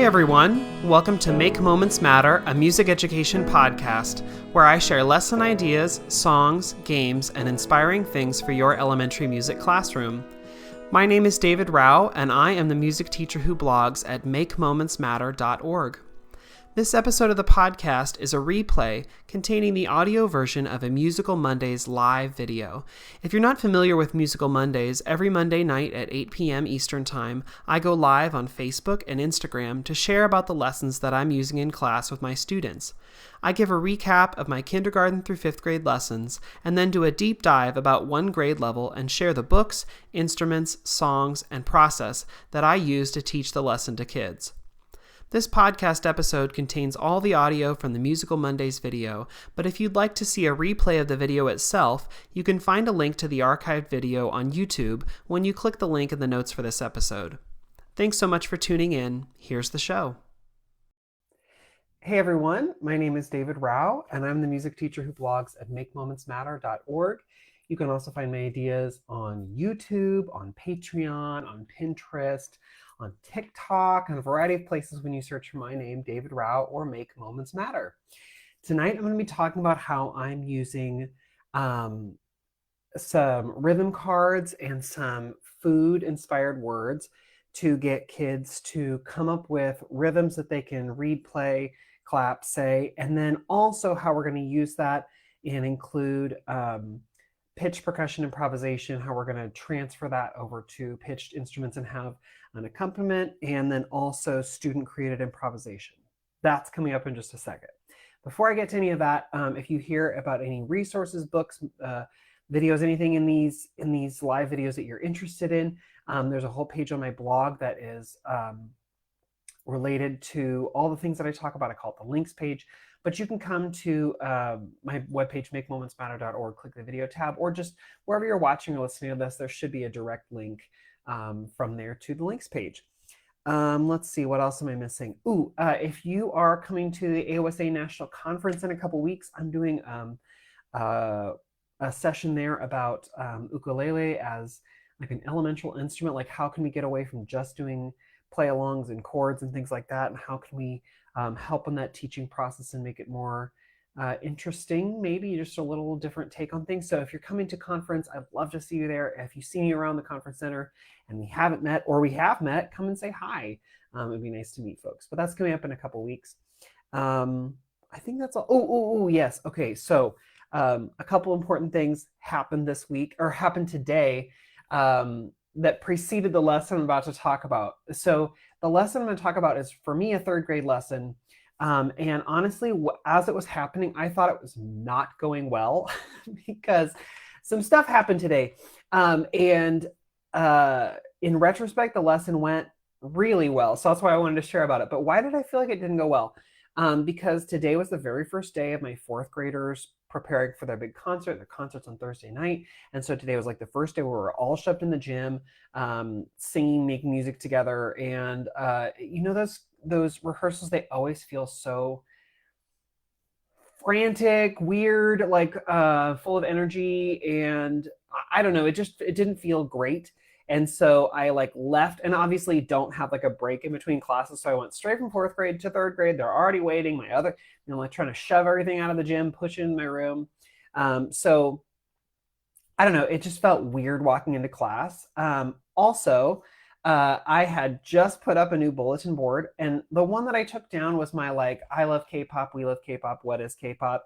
everyone, welcome to Make Moments Matter, a music education podcast, where I share lesson ideas, songs, games, and inspiring things for your elementary music classroom. My name is David Rao, and I am the music teacher who blogs at makemomentsmatter.org. This episode of the podcast is a replay containing the audio version of a Musical Mondays live video. If you're not familiar with Musical Mondays, every Monday night at 8 p.m. Eastern Time, I go live on Facebook and Instagram to share about the lessons that I'm using in class with my students. I give a recap of my kindergarten through 5th grade lessons, and then do a deep dive about one grade level and share the books, instruments, songs, and process that I use to teach the lesson to kids. This podcast episode contains all the audio from the Musical Mondays video, but if you'd like to see a replay of the video itself, you can find a link to the archived video on YouTube when you click the link in the notes for this episode. Thanks so much for tuning in. Here's the show. Hey everyone, my name is David Rao, and I'm the music teacher who blogs at makemomentsmatter.org. You can also find my ideas on YouTube, on Patreon, on Pinterest, on TikTok, and a variety of places when you search for my name, David Rao, or Make Moments Matter. Tonight, I'm going to be talking about how I'm using some rhythm cards and some food-inspired words to get kids to come up with rhythms that they can read, play, clap, say, and then also how we're going to use that and include pitch, percussion, improvisation, how we're going to transfer that over to pitched instruments and have an accompaniment, and then also student-created improvisation. That's coming up in just a second. Before I get to any of that, if you hear about any resources, books, videos, anything in these live videos that you're interested in, there's a whole page on my blog that is related to all the things that I talk about. I call it the links page. But you can come to my webpage, makemomentsmatter.org, click the video tab, or just wherever you're watching or listening to this, there should be a direct link from there to the links page. Let's see, what else am I missing? If you are coming to the AOSA National Conference in a couple weeks, I'm doing a session there about ukulele as like an elemental instrument, like how can we get away from just doing play-alongs and chords and things like that, and how can we help in that teaching process and make it more interesting, maybe just a little different take on things. So if you're coming to conference, I'd love to see you there. If you see me around the conference center and we haven't met, or we have met, come and say hi. It'd be nice to meet folks, but that's coming up in a couple weeks. I think that's all. Yes. Okay. So a couple important things happened this week, or happened today, that preceded the lesson I'm about to talk about. So the lesson I'm going to talk about is, for me, a 3rd grade lesson. And honestly, as it was happening, I thought it was not going well because some stuff happened today. In retrospect, the lesson went really well. So that's why I wanted to share about it. But why did I feel like it didn't go well? Because today was the very first day of my 4th graders preparing for their big concert. Their concert's on Thursday night. And so today was like the first day where we were all shoved in the gym, singing, making music together. And, those rehearsals, they always feel so frantic, weird, like full of energy. And I don't know, it didn't feel great. And so I left, and obviously don't have a break in between classes. So I went straight from 4th grade to 3rd grade. They're already waiting. My other, trying to shove everything out of the gym, push it in my room. So I don't know, it just felt weird walking into class. Also, I had just put up a new bulletin board, and the one that I took down was my I love K-pop, we love K-pop, what is K-pop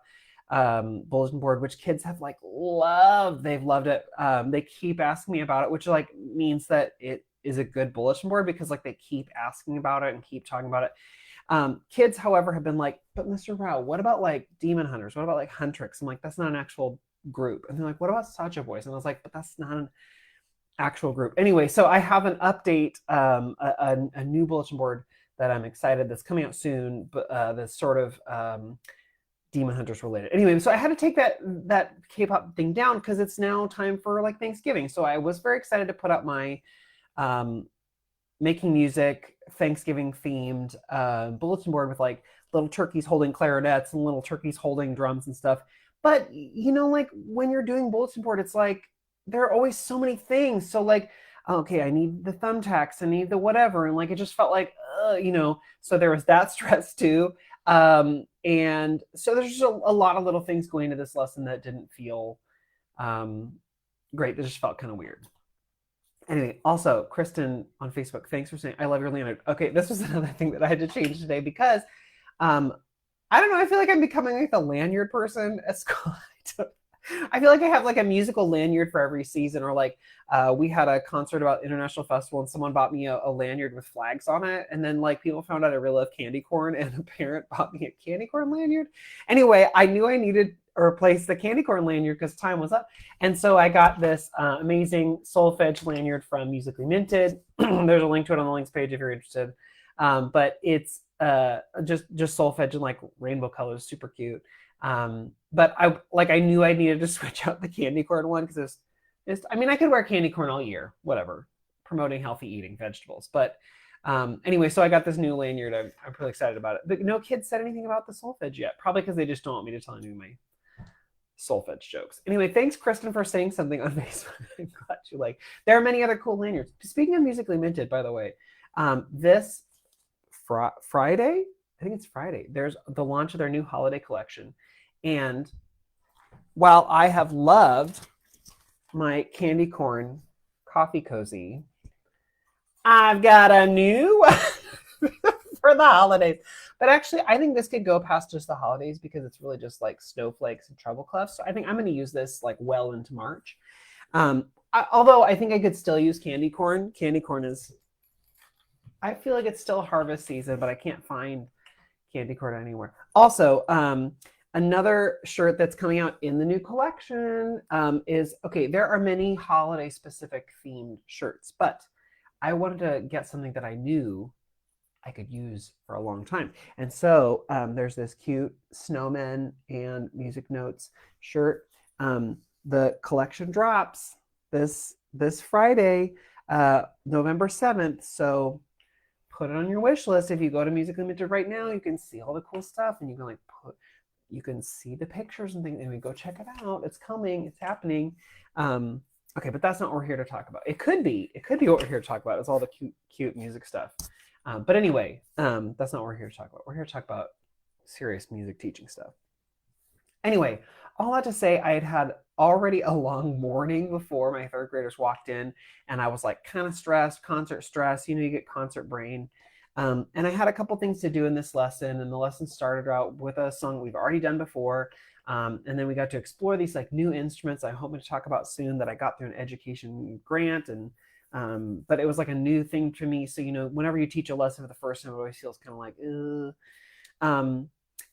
bulletin board, which kids have loved. They've loved it. They keep asking me about it, which means that it is a good bulletin board, because they keep asking about it and keep talking about it. Kids, however, have been but Mr. Rao, what about Demon Hunters? What about Huntrix? I'm that's not an actual group. And they're what about Sacha Boys? And I was but that's not an actual group. Anyway, so I have an update, a new bulletin board that I'm excited that's coming out soon, but that's sort of Demon Hunters related. Anyway, so I had to take that K-pop thing down because it's now time for Thanksgiving. So I was very excited to put up my making music Thanksgiving themed bulletin board with little turkeys holding clarinets and little turkeys holding drums and stuff. But when you're doing bulletin board, it's there are always so many things. So okay, I need the thumbtacks, I need the whatever. And it just felt so there was that stress too. And so there's just a lot of little things going into this lesson that didn't feel great. It just felt kind of weird. Anyway, also, Kristen on Facebook, thanks for saying, I love your lanyard. Okay, this was another thing that I had to change today because I don't know, I feel like I'm becoming like the lanyard person at school. I feel like I have like a musical lanyard for every season, or like we had a concert about International Festival and someone bought me a lanyard with flags on it. And then like people found out I really love candy corn and a parent bought me a candy corn lanyard. Anyway, I knew I needed to replace the candy corn lanyard because time was up. And so I got this amazing solfege lanyard from Musically Minted. There's a link to it on the links page if you're interested. But it's just solfege in like rainbow colors, super cute. But I knew I needed to switch out the candy corn one because I could wear candy corn all year, whatever, promoting healthy eating, vegetables. But anyway, so I got this new lanyard. I'm pretty excited about it. But no kids said anything about the solfege yet, probably because they just don't want me to tell any of my solfege jokes. Anyway, thanks, Kristen, for saying something on Facebook. I'm glad you like. There are many other cool lanyards. Speaking of Musically Minted, by the way, this Friday, I think it's Friday, there's the launch of their new holiday collection. And while I have loved my candy corn coffee cozy, I've got a new for the holidays. But actually, I think this could go past just the holidays because it's really just like snowflakes and treble clefs. So I think I'm going to use this like well into March. Although I think I could still use candy corn. Candy corn is, I feel like it's still harvest season, but I can't find candy corn anywhere. Also, another shirt that's coming out in the new collection is, okay, there are many holiday specific themed shirts, but I wanted to get something that I knew I could use for a long time. And so there's this cute snowman and music notes shirt. The collection drops this Friday, November 7th. So put it on your wish list. If you go to Musically Minted right now, you can see all the cool stuff and you can you can see the pictures and things, and we go check it out. It's coming, it's happening. Okay, but that's not what we're here to talk about. It could be what we're here to talk about. It's all the cute music stuff. But anyway, that's not what we're here to talk about. We're here to talk about serious music teaching stuff. Anyway, all that to say, I had already a long morning before my third graders walked in, and I was like kind of stressed, concert stress. You get concert brain. And I had a couple things to do in this lesson, and the lesson started out with a song we've already done before. And then we got to explore these like new instruments I'm hoping to talk about soon that I got through an education grant. And but it was like a new thing to me. So, whenever you teach a lesson for the first time, it always feels kind of like,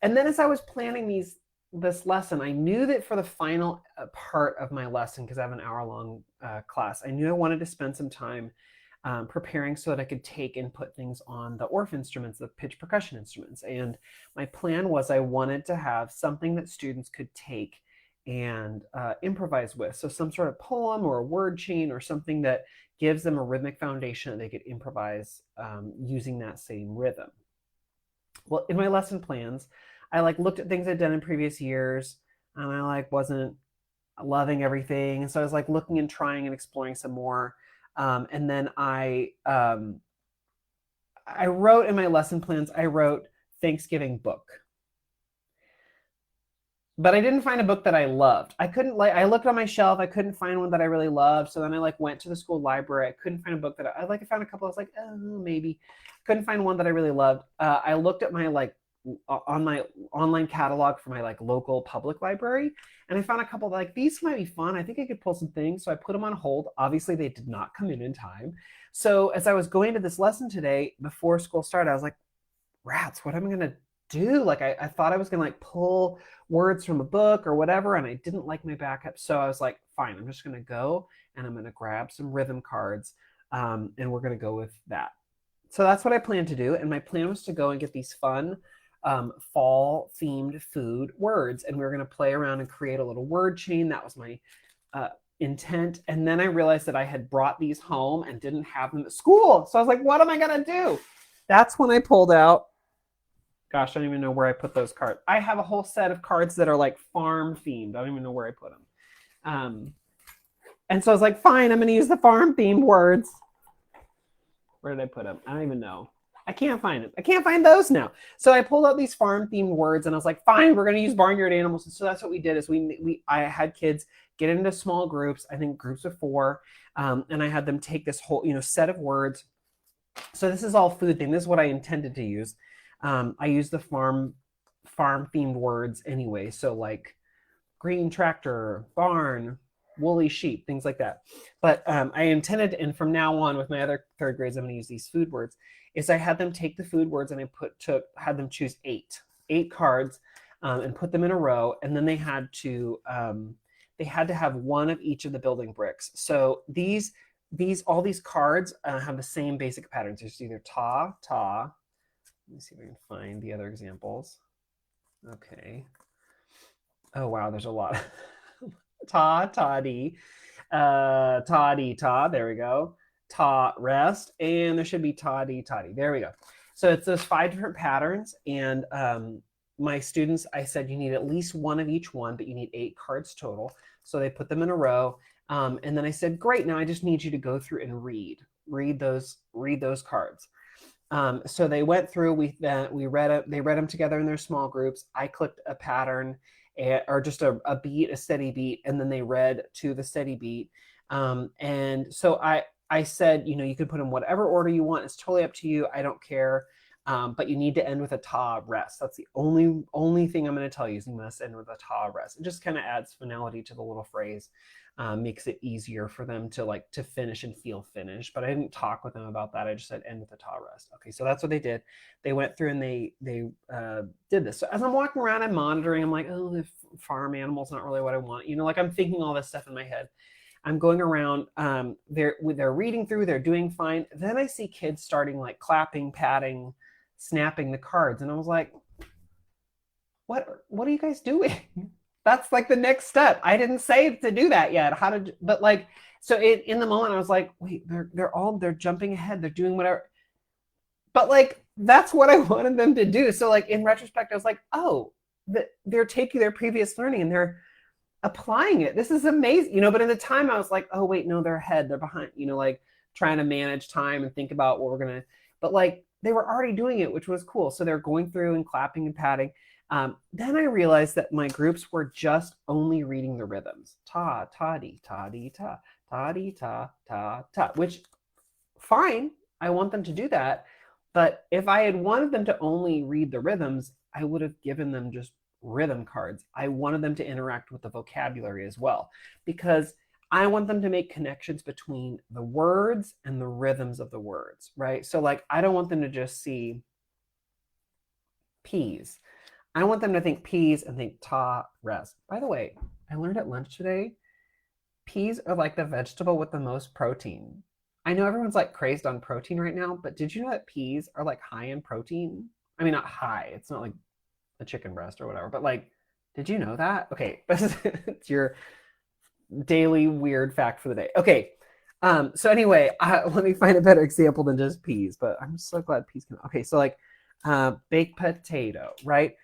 and then as I was planning this lesson, I knew that for the final part of my lesson, because I have an hour-long class, I knew I wanted to spend some time preparing so that I could take and put things on the Orff instruments, the pitch percussion instruments. And my plan was I wanted to have something that students could take and improvise with. So some sort of poem or a word chain or something that gives them a rhythmic foundation that they could improvise using that same rhythm. Well, in my lesson plans, I looked at things I'd done in previous years, and I wasn't loving everything. And so I was looking and trying and exploring some more. And then I wrote in my lesson plans, I wrote Thanksgiving book. But I didn't find a book that I loved. I looked on my shelf, I couldn't find one that I really loved. So then I went to the school library. I couldn't find a book that I found a couple. I was like, oh, maybe. Couldn't find one that I really loved. I looked at my on my online catalog for my local public library, and I found a couple these might be fun. I think I could pull some things. So I put them on hold. Obviously they did not come in time. So as I was going to this lesson today before school started, I was like, rats, what am I gonna do? I thought I was gonna pull words from a book or whatever, and I didn't like my backup. So I was like, fine, I'm just gonna go and I'm gonna grab some rhythm cards, and we're gonna go with that. So that's what I planned to do. And my plan was to go and get these fun fall themed food words, and we were going to play around and create a little word chain. That was my intent. And then I realized that I had brought these home and didn't have them at school. So I was like, what am I going to do? That's when I pulled out, gosh, I don't even know where I put those cards. I have a whole set of cards that are farm themed. I don't even know where I put them. And so I was like, fine, I'm going to use the farm themed words. Where did I put them? I don't even know. I can't find it. I can't find those now. So I pulled out these farm themed words and I was like, fine, we're going to use barnyard animals. And so that's what we did is I had kids get into small groups, I think groups of 4. And I had them take this whole, set of words. So this is all food thing. This is what I intended to use. I use the farm themed words anyway. So like green tractor, barn, woolly sheep, things like that. But I intended, and from now on with my other 3rd grades, I'm going to use these food words, is I had them take the food words and I had them choose 8 cards and put them in a row. And then they had to have one of each of the building bricks. So all these cards have the same basic patterns. There's either ta. Let me see if I can find the other examples. Okay. Oh, wow, there's a lot. Ta, toddy, toddy, ta, there we go. Ta, rest, and there should be toddy, toddy. There we go. So it's those 5 different patterns, and my students, I said you need at least one of each one, but you need 8 cards total. So they put them in a row, and then I said, great, now I just need you to go through and read those cards. So they went through, they read them together in their small groups. I clicked a pattern or just a beat, a steady beat, and then they read to the steady beat. And so I said, you can put in whatever order you want. It's totally up to you. I don't care. But you need to end with a ta rest. That's the only thing I'm going to tell you is you must end with a ta rest. It just kind of adds finality to the little phrase, makes it easier for them to finish and feel finished. But I didn't talk with them about that. I just said end with a ta rest. Okay, so that's what they did. They went through and they did this. So as I'm walking around, I'm monitoring. I'm like, oh, the farm animal's not really what I want. I'm thinking all this stuff in my head. I'm going around, they're reading through, they're doing fine. Then I see kids starting like clapping, patting, snapping the cards. And I was like, what are you guys doing? That's like the next step. I didn't say to do that yet. So in the moment I was like, wait, they're jumping ahead. They're doing whatever. But like, that's what I wanted them to do. So like in retrospect, I was like, oh, they're taking their previous learning and they're applying it. This is amazing. But at the time I was like, oh wait, no, they're ahead, they're behind, like trying to manage time and think about what we're going to, but like they were already doing it, which was cool. So they're going through and clapping and patting. Then I realized that my groups were just only reading the rhythms. Ta, ta-dee, ta-dee, ta, ta-dee, ta, ta, ta, which fine. I want them to do that. But if I had wanted them to only read the rhythms, I would have given them just rhythm cards. I wanted them to interact with the vocabulary as well, because I want them to make connections between the words and the rhythms of the words, right? So like, I don't want them to just see peas. I want them to think peas and think ta, rest. By the way, I learned at lunch today, peas are like the vegetable with the most protein. I know everyone's like crazed on protein right now, but did you know that peas are like high in protein? I mean, not high. It's not like a chicken breast or whatever, but like, did you know that? Okay, it's your daily weird fact for the day. Okay, so anyway, let me find a better example than just peas, but I'm so glad peas can. Okay, so like baked potato, right?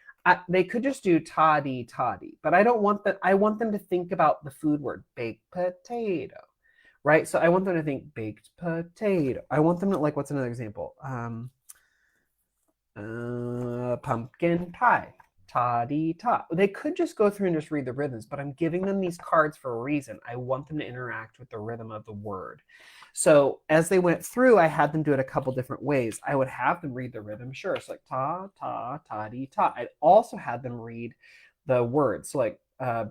They could just do toddy, toddy, but I don't want that. I want them to think about the food word baked potato, right? So I want them to think baked potato. I want them to like, what's another example? Pumpkin pie, toddy, ta. They could just go through and just read the rhythms, but I'm giving them these cards for a reason. I want them to interact with the rhythm of the word. So as they went through, I had them do it a couple different ways. I would have them read the rhythm, sure. So like ta, ta, toddy, ta. I'd also had them read the words. So like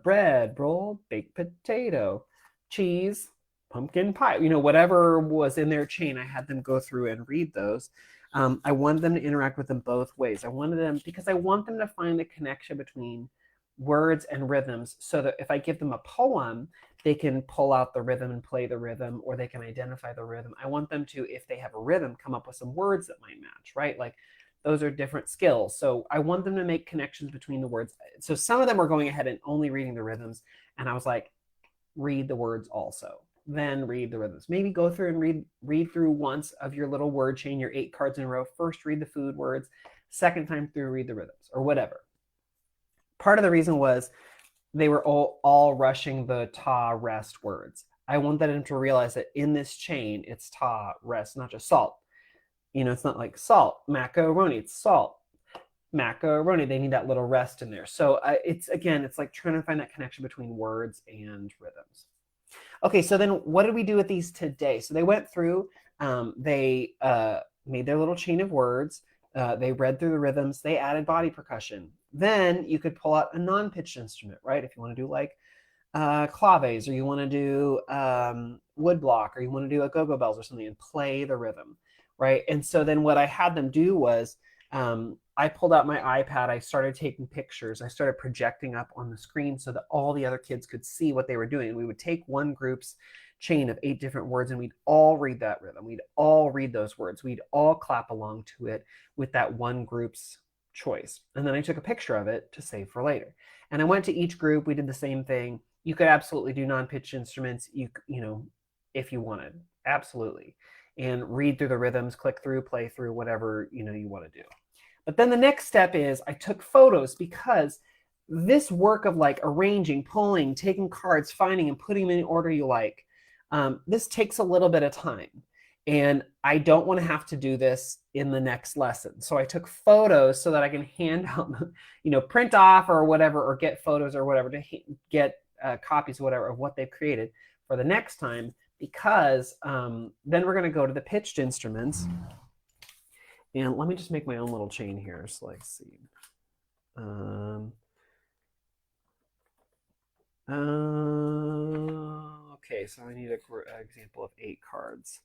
bread, roll, baked potato, cheese, pumpkin pie, whatever was in their chain, I had them go through and read those. I wanted them to interact with them both ways. Because I want them to find the connection between words and rhythms, so that if I give them a poem, they can pull out the rhythm and play the rhythm, or they can identify the rhythm. I want them to, if they have a rhythm, come up with some words that might match, right? Like those are different skills. So I want them to make connections between the words. So some of them were going ahead and only reading the rhythms. And I was like, read the words also. Then read the rhythms. Maybe go through and read through once of your little word chain, your 8 cards in a row. First, read the food words. Second time through, read the rhythms, or whatever. Part of the reason was they were all rushing the ta, rest words. I want them to realize that in this chain, it's ta, rest, not just salt. It's not like salt, macaroni, it's salt, macaroni. They need that little rest in there. So it's like trying to find that connection between words and rhythms. Okay, so then what did we do with these today? So they went through, they made their little chain of words, they read through the rhythms, they added body percussion. Then you could pull out a non-pitched instrument, right? If you want to do like claves, or you want to do woodblock, or you want to do a go-go bells or something, and play the rhythm, right? And so then what I had them do was I pulled out my iPad, I started taking pictures, I started projecting up on the screen so that all the other kids could see what they were doing. And we would take one group's chain of 8 different words, and we'd all read that rhythm. We'd all read those words. We'd all clap along to it with that one group's choice. And then I took a picture of it to save for later. And I went to each group, we did the same thing. You could absolutely do non-pitched instruments, you know, if you wanted, absolutely. And read through the rhythms, click through, play through, whatever, you want to do. But then the next step is I took photos, because this work of like arranging, pulling, taking cards, finding and putting them in the order you like, this takes a little bit of time. And I don't want to have to do this in the next lesson. So I took photos so that I can hand out, print off or whatever, or get photos or whatever to get copies or whatever of what they've created for the next time, because then we're going to go to the pitched instruments. And let me just make my own little chain here. So let's see. Okay, so I need an example of 8 cards.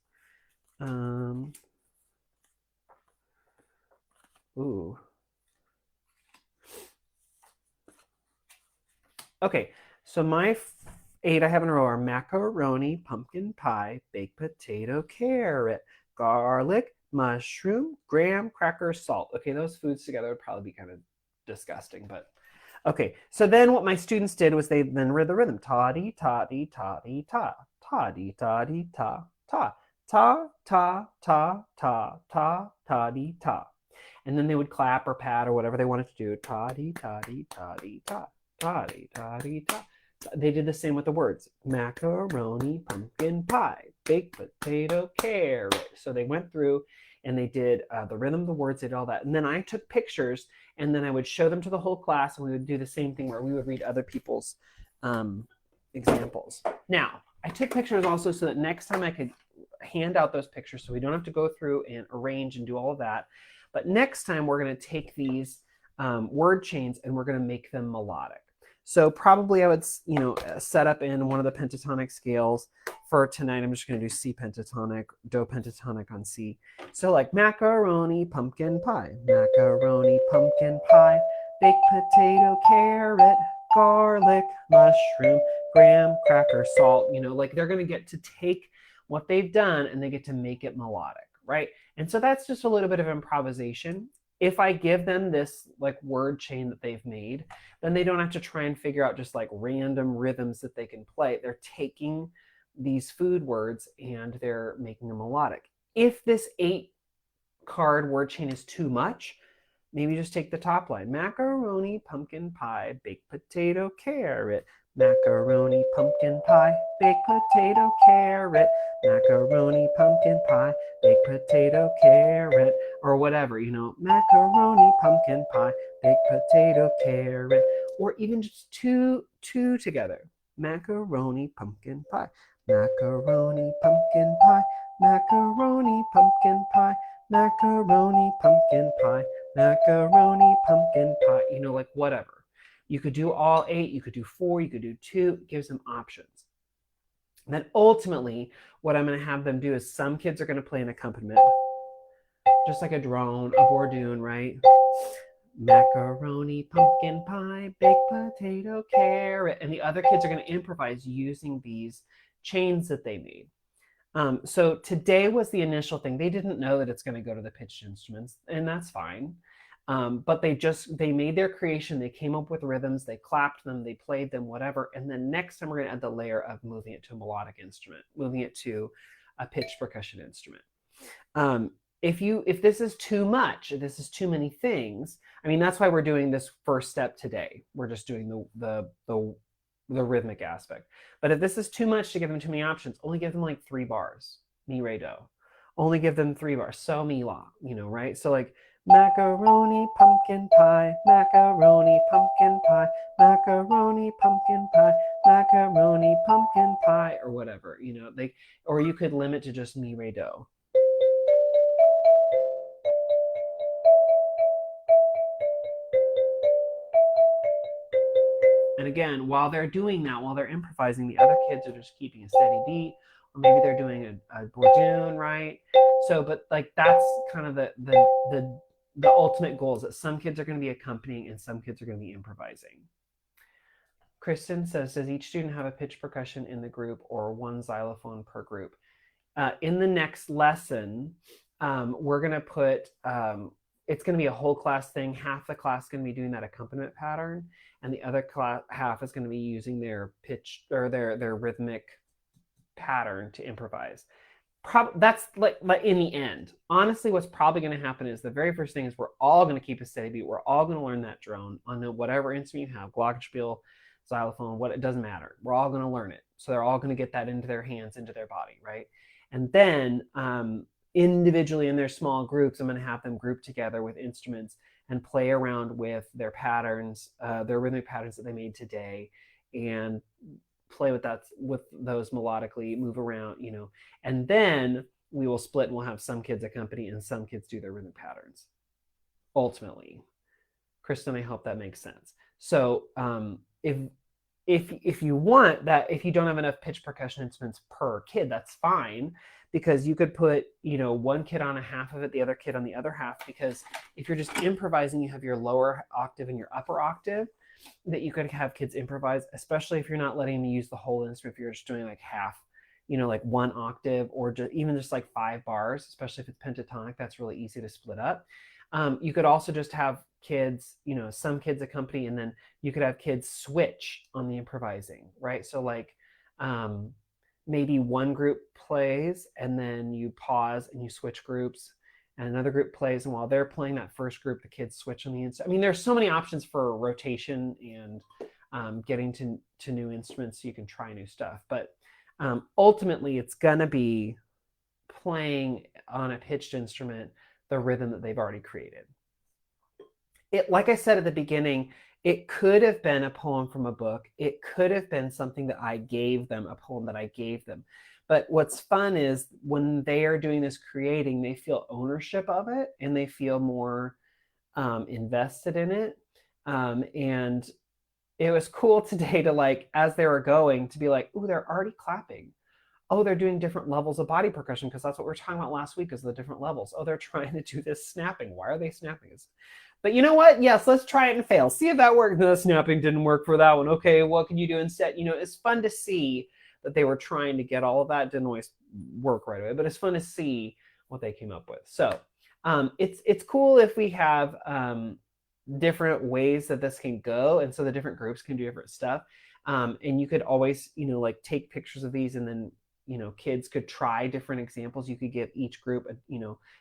Ooh. Okay, so my 8 I have in a row are macaroni, pumpkin pie, baked potato, carrot, garlic, mushroom, graham cracker, salt. Okay, those foods together would probably be kind of disgusting, but okay. So then what my students did was they then read the rhythm. Ta-dee, ta-dee, ta-dee, ta. Ta-dee, ta-dee, ta, ta. Ta, ta, ta, ta, ta, ta-dee, ta. And then they would clap or pat or whatever they wanted to do. Ta-dee, ta-dee, ta-dee, ta. Ta-dee, ta-dee, ta. They did the same with the words. Macaroni, pumpkin pie, baked potato, carrot. So they went through and they did the rhythm, the words, they did all that. And then I took pictures, and then I would show them to the whole class, and we would do the same thing where we would read other people's examples. Now, I took pictures also so that next time I could hand out those pictures so we don't have to go through and arrange and do all of that. But next time we're going to take these word chains and we're going to make them melodic. So probably I would, set up in one of the pentatonic scales for tonight. I'm just going to do C pentatonic, Do pentatonic on C. So like macaroni, pumpkin pie, macaroni, pumpkin pie, baked potato, carrot, garlic, mushroom, graham cracker, salt. Like they're going to get to take what they've done and they get to make it melodic, right? And so that's just a little bit of improvisation. If I give them this like word chain that they've made, then they don't have to try and figure out just like random rhythms that they can play. They're taking these food words and they're making them melodic. If this 8-card word chain is too much, maybe just take the top line. Macaroni, pumpkin pie, baked potato, carrot. Macaroni, pumpkin pie, baked potato, carrot. Macaroni, pumpkin pie, baked potato, carrot, or whatever, macaroni, pumpkin pie, baked potato, carrot, or even just two together. Macaroni, pumpkin pie, macaroni, pumpkin pie, macaroni, pumpkin pie, macaroni, pumpkin pie, macaroni, pumpkin pie, like whatever. You could do all 8, you could do 4, you could do 2, it gives them options. And then ultimately, what I'm going to have them do is some kids are going to play an accompaniment, just like a drone, a bourdoon, right? Macaroni, pumpkin pie, baked potato, carrot. And the other kids are going to improvise using these chains that they made. So today was the initial thing. They didn't know that it's going to go to the pitched instruments, and that's fine. But they made their creation. They came up with rhythms, they clapped them, they played them, whatever. And then next time we're going to add the layer of moving it to a melodic instrument, moving it to a pitched percussion instrument. If this is too much, if this is too many things, that's why we're doing this first step today. We're just doing the rhythmic aspect. But if this is too much to give them too many options, only give them like 3 bars, mi, re, do. Only give them 3 bars. So me la, right? So like macaroni, pumpkin pie, macaroni, pumpkin pie, macaroni, pumpkin pie, macaroni, pumpkin pie, or whatever, or you could limit to just mi, re, do. And again, while they're doing that, while they're improvising, the other kids are just keeping a steady beat, or maybe they're doing a bourdon, right? So, but like that's kind of the ultimate goal is that some kids are going to be accompanying and some kids are going to be improvising. Kristen says, does each student have a pitch percussion in the group or one xylophone per group? In the next lesson, we're going to put it's going to be a whole class thing. Half the class is going to be doing that accompaniment pattern, and the other half is going to be using their pitch or their rhythmic pattern to improvise. That's like in the end. Honestly, what's probably going to happen is the very first thing is we're all going to keep a steady beat. We're all going to learn that drone on whatever instrument you have, glockenspiel, xylophone, it doesn't matter. We're all going to learn it. So they're all going to get that into their hands, into their body, right? And then individually in their small groups, I'm going to have them group together with instruments and play around with their patterns, their rhythmic patterns that they made today, and play with those melodically, move around, and then we will split and we'll have some kids accompany and some kids do their rhythmic patterns. Ultimately, Kristen, I hope that makes sense. So if you want that, if you don't have enough pitch percussion instruments per kid, that's fine, because you could put, one kid on a half of it, the other kid on the other half, because if you're just improvising, you have your lower octave and your upper octave that you could have kids improvise, especially if you're not letting them use the whole instrument, if you're just doing like half, like 1 octave, or even just like 5 bars, especially if it's pentatonic, that's really easy to split up. You could also just have kids, some kids accompany, and then you could have kids switch on the improvising, right? So like maybe one group plays and then you pause and you switch groups, and another group plays, and while they're playing that first group, the kids switch on the instrument. I mean, there's so many options for rotation and getting to new instruments so you can try new stuff. But ultimately, it's going to be playing on a pitched instrument the rhythm that they've already created. Like I said at the beginning, it could have been a poem from a book. It could have been something that I gave them, a poem that I gave them. But what's fun is when they are doing this creating, they feel ownership of it and they feel more invested in it. And it was cool today to, like, as they were going, to be like, oh, they're already clapping. Oh, they're doing different levels of body percussion, because that's what we were talking about last week, is the different levels. Oh, they're trying to do this snapping. Why are they snapping? But you know what? Yes, let's try it and fail. See if that worked. No, snapping didn't work for that one. Okay, what can you do instead? It's fun to see that they were trying to get all of that. Didn't always work right away, but it's fun to see what they came up with. So it's cool if we have different ways that this can go, and so the different groups can do different stuff. And you could always, like, take pictures of these, and then kids could try different examples. You could give each group,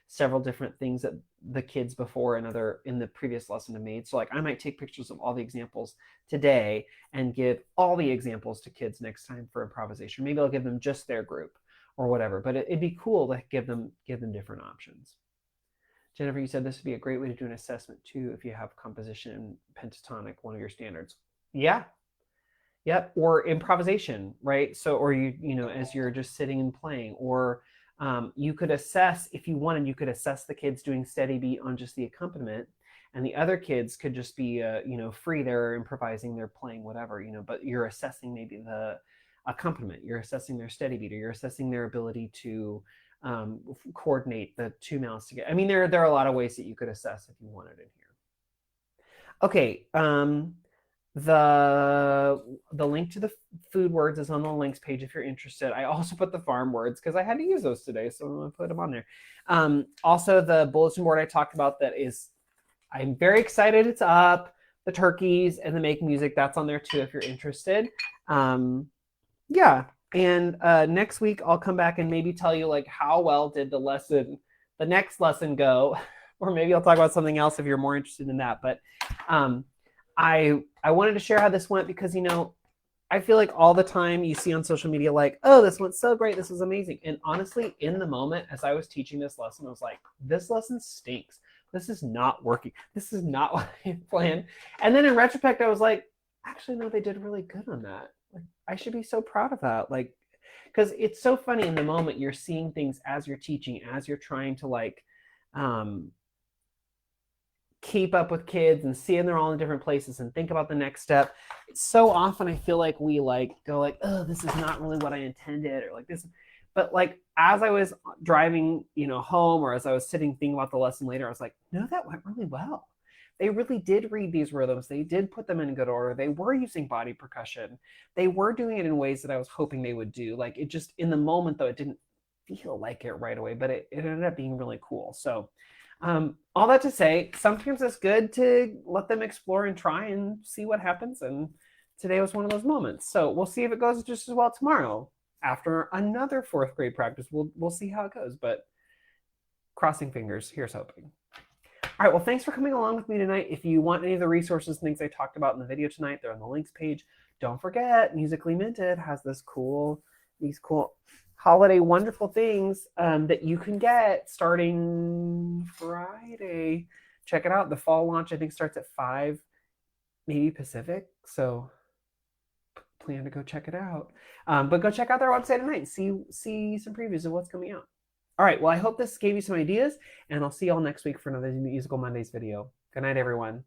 several different things that the kids before in the previous lesson have made. So like, I might take pictures of all the examples today and give all the examples to kids next time for improvisation. Maybe I'll give them just their group or whatever, but it'd be cool to give them different options. Jennifer, you said this would be a great way to do an assessment too, if you have composition and pentatonic, one of your standards. Yeah. Yep. Or improvisation, right? So, or as you're just sitting and playing, or you could assess, if you wanted, you could assess the kids doing steady beat on just the accompaniment, and the other kids could just be, free. They're improvising, they're playing whatever, but you're assessing maybe the accompaniment, you're assessing their steady beat, or you're assessing their ability to coordinate the two mouths together. I mean, there are a lot of ways that you could assess if you wanted in here. Okay. The link to the food words is on the links page if you're interested. I also put the farm words because I had to use those today, so I'm going to put them on there. Also, the bulletin board I talked about, I'm very excited it's up. The turkeys and the make music, that's on there too if you're interested. Yeah, and next week I'll come back and maybe tell you, like, how well did the next lesson go, or maybe I'll talk about something else if you're more interested in that. But I wanted to share how this went because, I feel like all the time you see on social media, like, oh, this went so great. This is amazing. And honestly, in the moment, as I was teaching this lesson, I was like, this lesson stinks. This is not working. This is not what I planned. And then in retrospect, I was like, actually, no, they did really good on that. Like, I should be so proud of that. Like, because it's so funny in the moment, you're seeing things as you're teaching, as you're trying to like, keep up with kids and seeing they're all in different places and think about the next step. So often I feel like we like go like, oh, this is not really what I intended, or like this. But like as I was driving, home, or as I was sitting thinking about the lesson later, I was like, no, that went really well. They really did read these rhythms. They did put them in good order. They were using body percussion. They were doing it in ways that I was hoping they would do. Like it just in the moment though, it didn't feel like it right away, but it ended up being really cool. So all that to say, sometimes it's good to let them explore and try and see what happens. And today was one of those moments. So we'll see if it goes just as well tomorrow. After another fourth grade practice, we'll see how it goes. But crossing fingers, here's hoping. All right, well, thanks for coming along with me tonight. If you want any of the resources and things I talked about in the video tonight, they're on the links page. Don't forget, Musically Minted has these cool holiday wonderful things that you can get starting Friday. Check it out. The fall launch, I think, starts at 5, maybe Pacific. So plan to go check it out. But go check out their website tonight and see some previews of what's coming out. All right, well, I hope this gave you some ideas, and I'll see y'all next week for another Musical Mondays video. Good night, everyone.